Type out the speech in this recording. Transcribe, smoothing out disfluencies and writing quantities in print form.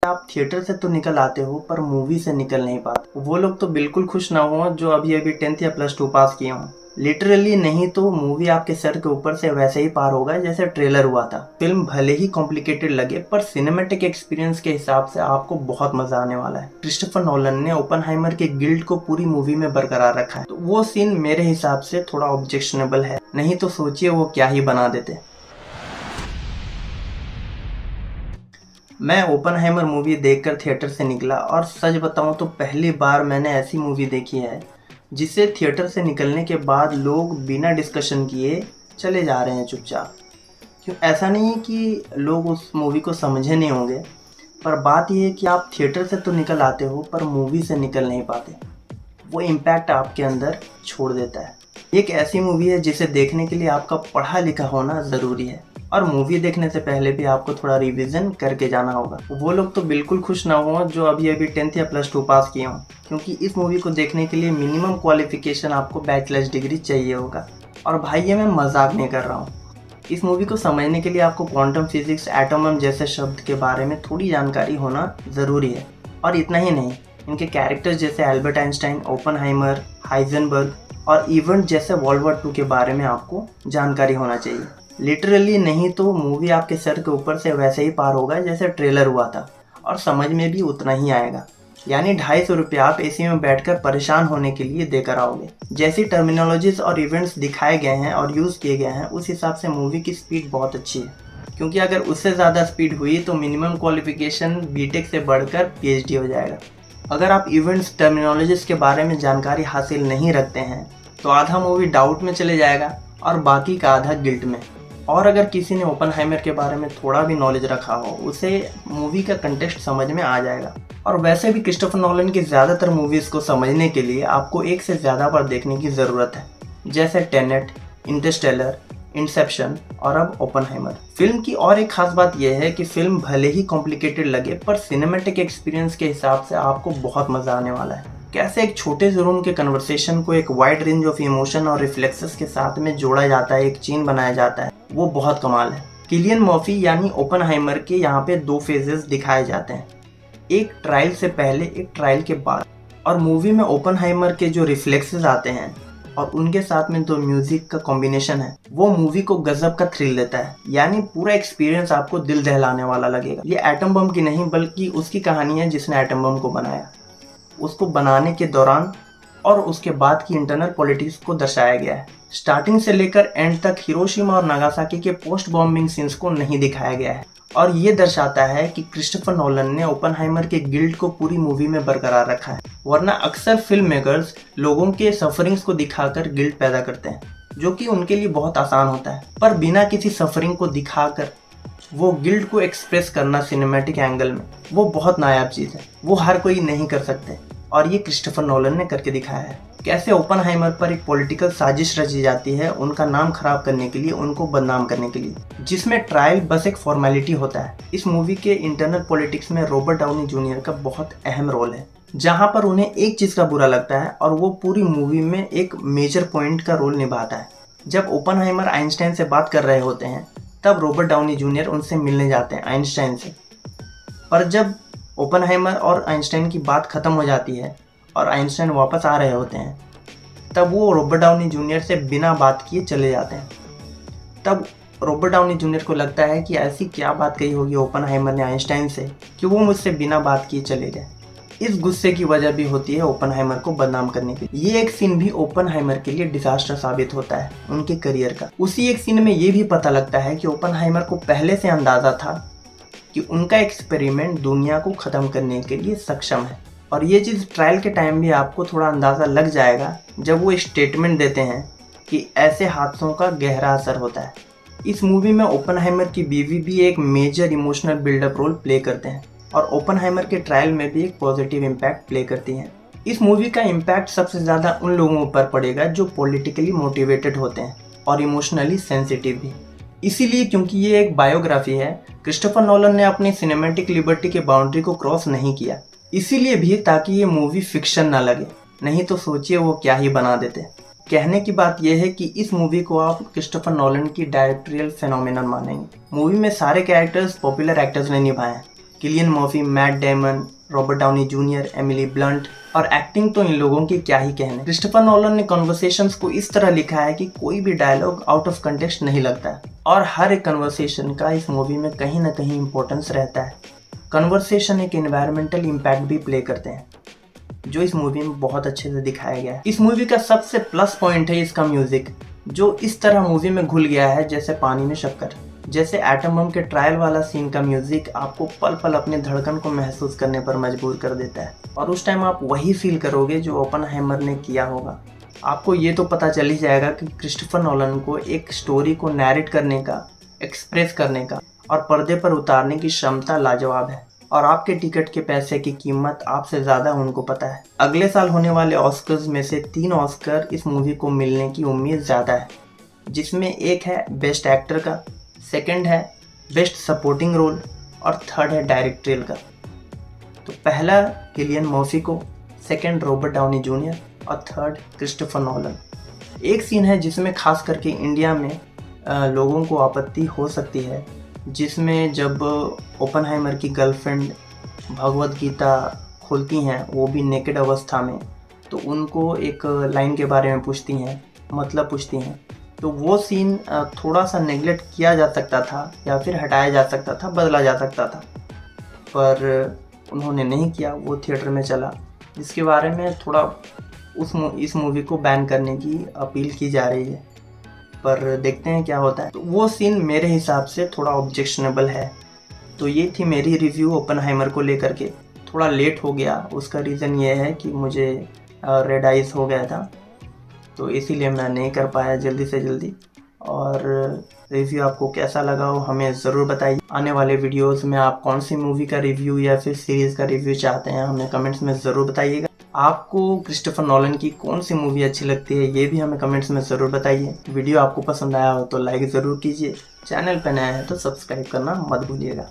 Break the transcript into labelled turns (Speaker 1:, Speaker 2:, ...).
Speaker 1: आप थिएटर से तो निकल आते हो पर मूवी से निकल नहीं पाते। वो लोग तो बिल्कुल खुश ना हो जो अभी अभी 10th या +2 पास किए हों। लिटरली नहीं तो मूवी आपके सर के ऊपर से वैसे ही पार होगा जैसे ट्रेलर हुआ था। फिल्म भले ही कॉम्प्लिकेटेड लगे पर सिनेमैटिक एक्सपीरियंस के हिसाब से आपको बहुत मजा आने वाला है। क्रिस्टोफर नोलन ने ओपेनहाइमर के गिल्ट को पूरी मूवी में बरकरार रखा है, तो वो सीन मेरे हिसाब से थोड़ा ऑब्जेक्शनेबल है, नहीं तो सोचिए वो क्या ही बना देते। मैं ओपेनहाइमर मूवी देखकर थिएटर से निकला और सच बताऊं तो पहली बार मैंने ऐसी मूवी देखी है जिसे थिएटर से निकलने के बाद लोग बिना डिस्कशन किए चले जा रहे हैं चुपचाप। क्यों, ऐसा नहीं है कि लोग उस मूवी को समझे नहीं होंगे, पर बात यह है कि आप थिएटर से तो निकल आते हो पर मूवी से निकल नहीं पाते। वो इम्पैक्ट आपके अंदर छोड़ देता है। एक ऐसी मूवी है जिसे देखने के लिए आपका पढ़ा लिखा होना ज़रूरी है और मूवी देखने से पहले भी आपको थोड़ा रिवीजन करके जाना होगा। वो लोग तो बिल्कुल खुश ना हो जो अभी अभी 10th या +2 पास किए हों, क्योंकि इस मूवी को देखने के लिए मिनिमम क्वालिफिकेशन आपको बैचलर्स डिग्री चाहिए होगा। और भाई ये मैं मजाक नहीं कर रहा हूँ। इस मूवी को समझने के लिए आपको क्वांटम फिजिक्स, एटम बम जैसे शब्द के बारे में थोड़ी जानकारी होना ज़रूरी है। और इतना ही नहीं, इनके कैरेक्टर्स जैसे एल्बर्ट आइंस्टाइन, ओपेनहाइमर, हाइजेनबर्ग और इवेंट जैसे वर्ल्ड वॉर 2 के बारे में आपको जानकारी होना चाहिए। लिटरली नहीं तो मूवी आपके सर के ऊपर से वैसे ही पार होगा जैसे ट्रेलर हुआ था और समझ में भी उतना ही आएगा। यानी 250 रुपये आप एसी में बैठकर परेशान होने के लिए देकर आओगे। जैसी टर्मिनोलॉजीज और इवेंट्स दिखाए गए हैं और यूज़ किए गए हैं उस हिसाब से मूवी की स्पीड बहुत अच्छी है, क्योंकि अगर उससे ज़्यादा स्पीड हुई तो मिनिमम क्वालिफिकेशन बीटेक से बढ़कर PhD हो जाएगा। अगर आप इवेंट्स, टर्मिनोलॉजीज के बारे में जानकारी हासिल नहीं रखते हैं तो आधा मूवी डाउट में चले जाएगा और बाकी का आधा गिल्ट में। और अगर किसी ने ओपेनहाइमर के बारे में थोड़ा भी नॉलेज रखा हो उसे मूवी का कंटेक्स्ट समझ में आ जाएगा। और वैसे भी क्रिस्टोफर नोलन की ज़्यादातर मूवीज़ को समझने के लिए आपको एक से ज़्यादा बार देखने की ज़रूरत है, जैसे टेनेट, इंटरस्टेलर, इंसेप्शन और अब ओपेनहाइमर। फिल्म की और एक खास बात यह है कि फिल्म भले ही कॉम्प्लिकेटेड लगे पर सिनेमैटिक एक्सपीरियंस के हिसाब से आपको बहुत मज़ा आने वाला है। कैसे एक छोटे से रूम के कन्वर्सेशन को एक वाइड रेंज ऑफ इमोशन और रिफ्लेक्सेस के साथ में जोड़ा जाता है, एक चेन बनाया जाता है, वो बहुत कमाल है। किलियन मर्फी यानी ओपेनहाइमर के यहाँ पे 2 फेजेस दिखाए जाते हैं, एक ट्रायल से पहले, एक ट्रायल के बाद। और मूवी में ओपेनहाइमर के जो रिफ्लेक्सेस आते हैं और उनके साथ में जो म्यूजिक का कॉम्बिनेशन है वो मूवी को गजब का थ्रिल देता है। यानी पूरा एक्सपीरियंस आपको दिल दहलाने वाला लगेगा। ये एटम बम की नहीं बल्कि उसकी कहानी है जिसने एटम बम को बनाया, उसको बनाने के दौरान और उसके बाद की इंटरनल पॉलिटिक्स को दर्शाया गया है। स्टार्टिंग से लेकर एंड तक हिरोशिमा और नागासाकी के पोस्ट बॉम्बिंग सीन्स को नहीं दिखाया गया है और ये दर्शाता है कि क्रिस्टोफर नोलन ने ओपेनहाइमर के गिल्ट को पूरी मूवी में बरकरार रखा है। वरना अक्सर फिल्म मेकर्स लोगों के सफरिंग्स को दिखाकर गिल्ट पैदा करते हैं, जो कि उनके लिए बहुत आसान होता है, पर बिना किसी सफरिंग को दिखाकर वो गिल्ट को एक्सप्रेस करना सिनेमैटिक एंगल में वो बहुत नायाब चीज़ है। वो हर कोई नहीं कर सकते और ये क्रिस्टोफर नोलन ने करके दिखाया है। कैसे ओपेनहाइमर पर एक पॉलिटिकल साजिश रची जाती है उनका नाम खराब करने के लिए, उनको बदनाम करने के लिए, जिसमें ट्रायल बस एक फॉर्मेलिटी होता है। इस मूवी के इंटरनल पॉलिटिक्स में रॉबर्ट डाउनी जूनियर का बहुत अहम रोल है, जहां पर उन्हें एक चीज़ का बुरा लगता है और वो पूरी मूवी में एक मेजर पॉइंट का रोल निभाता है। जब ओपेनहाइमर आइंस्टाइन से बात कर रहे होते हैं तब रॉबर्ट डाउनी जूनियर उनसे मिलने जाते हैं आइंस्टाइन से, पर जब ओपेनहाइमर और आइंस्टाइन की बात ख़त्म हो जाती है और आइंस्टाइन वापस आ रहे होते हैं तब वो रॉबर्ट डाउनी जूनियर से बिना बात किए चले जाते हैं। तब रॉबर्ट डाउनी जूनियर को लगता है कि ऐसी क्या बात कही होगी ओपेनहाइमर ने आइंस्टाइन से कि वो मुझसे बिना बात किए चले गए। इस गुस्से की वजह भी होती है ओपेनहाइमर को बदनाम करने की। ये एक सीन भी ओपेनहाइमर के लिए डिजास्टर साबित होता है उनके करियर का। उसी एक सीन में ये भी पता लगता है कि ओपेनहाइमर को पहले से अंदाजा था कि उनका एक्सपेरिमेंट दुनिया को ख़त्म करने के लिए सक्षम है। और ये चीज़ ट्रायल के टाइम भी आपको थोड़ा अंदाज़ा लग जाएगा जब वो स्टेटमेंट देते हैं कि ऐसे हादसों का गहरा असर होता है। इस मूवी में ओपेनहाइमर की बीवी भी एक major emotional buildup role play करते हैं और ओपेनहाइमर के ट्रायल में भी एक पॉजिटिव इम्पैक्ट प्ले करती हैं। इस मूवी का इम्पैक्ट सबसे ज़्यादा उन लोगों पर पड़ेगा जो पॉलिटिकली मोटिवेटेड होते हैं और इमोशनली सेंसिटिव भी। इसीलिए क्योंकि ये एक बायोग्राफी है, क्रिस्टोफर नोलन ने अपनी सिनेमैटिक लिबर्टी के बाउंड्री को क्रॉस नहीं किया। इसीलिए भी ताकि ये मूवी फिक्शन ना लगे, नहीं तो सोचिए वो क्या ही बना देते। कहने की बात यह है कि इस मूवी को आप क्रिस्टोफर नोलन की डायरेक्टोरियल फेनोमेनन मानेंगे। मूवी में सारे कैरेक्टर्स पॉपुलर एक्टर्स ने निभाए हैं Cillian Murphy, Matt Damon, Robert Downey junior, Emily blunt, और एक्टिंग तो इन लोगों की क्या ही कहने। क्रिस्टोफर नोलन ने कन्वर्सेशंस को इस तरह लिखा है कि कोई भी डायलॉग आउट ऑफ कंटेक्स्ट नहीं लगता है और हर एक कन्वर्सेशन का इस मूवी में कहीं ना कहीं इंपॉर्टेंस रहता है। कन्वर्सेशन एक एनवायरमेंटल इम्पैक्ट भी प्ले करते हैं जो इस मूवी में बहुत अच्छे से दिखाया गया है। इस मूवी का सबसे प्लस पॉइंट है इसका म्यूजिक, जो इस तरह मूवी में घुल गया है जैसे पानी में शक्कर। जैसे एटम बम के ट्रायल वाला सीन का म्यूजिक आपको पल पल अपने धड़कन को महसूस करने पर मजबूर कर देता है और उस टाइम आप वही फील करोगे जो ओपनहाइमर ने किया होगा। आपको ये तो पता चल ही जाएगा कि क्रिस्टोफर नोलन को एक स्टोरी को नैरेट करने का, एक्सप्रेस करने का और पर्दे पर उतारने की क्षमता लाजवाब है और आपके टिकट के पैसे की कीमत आपसे ज़्यादा उनको पता है। अगले साल होने वाले ऑस्कर्स में से 3 ऑस्कर इस मूवी को मिलने की उम्मीद ज़्यादा है, जिसमें एक है बेस्ट एक्टर का, सेकंड है बेस्ट सपोर्टिंग रोल और थर्ड है डायरेक्टोरियल का। तो पहला किलियन मर्फी को, सेकंड रॉबर्ट डाउनी जूनियर और थर्ड क्रिस्टोफर नोलन। एक सीन है जिसमें खास करके इंडिया में लोगों को आपत्ति हो सकती है, जिसमें जब ओपनहाइमर की गर्लफ्रेंड भगवद गीता खोलती हैं, वो भी नेकेड अवस्था में, तो उनको एक लाइन के बारे में पूछती हैं, मतलब पूछती हैं। तो वो सीन थोड़ा सा नेगलेक्ट किया जा सकता था या फिर हटाया जा सकता था, बदला जा सकता था, पर उन्होंने नहीं किया, वो थिएटर में चला, जिसके बारे में थोड़ा इस मूवी को बैन करने की अपील की जा रही है, पर देखते हैं क्या होता है। तो वो सीन मेरे हिसाब से थोड़ा ऑब्जेक्शनेबल है। तो ये थी मेरी रिव्यू ओपनहाइमर को लेकर के। थोड़ा लेट हो गया, उसका रीज़न ये है कि मुझे रेड आइज हो गया था, तो इसीलिए मैं नहीं कर पाया जल्दी से जल्दी। और रिव्यू आपको कैसा लगा हो हमें ज़रूर बताइए। आने वाले वीडियोस में आप कौन सी मूवी का रिव्यू या फिर सीरीज़ का रिव्यू चाहते हैं हमें कमेंट्स में ज़रूर बताइएगा। आपको क्रिस्टोफर नोलन की कौन सी मूवी अच्छी लगती है ये भी हमें कमेंट्स में ज़रूर बताइए। वीडियो आपको पसंद आया हो तो लाइक ज़रूर कीजिए, चैनल पर नया है तो सब्सक्राइब करना मत भूलिएगा।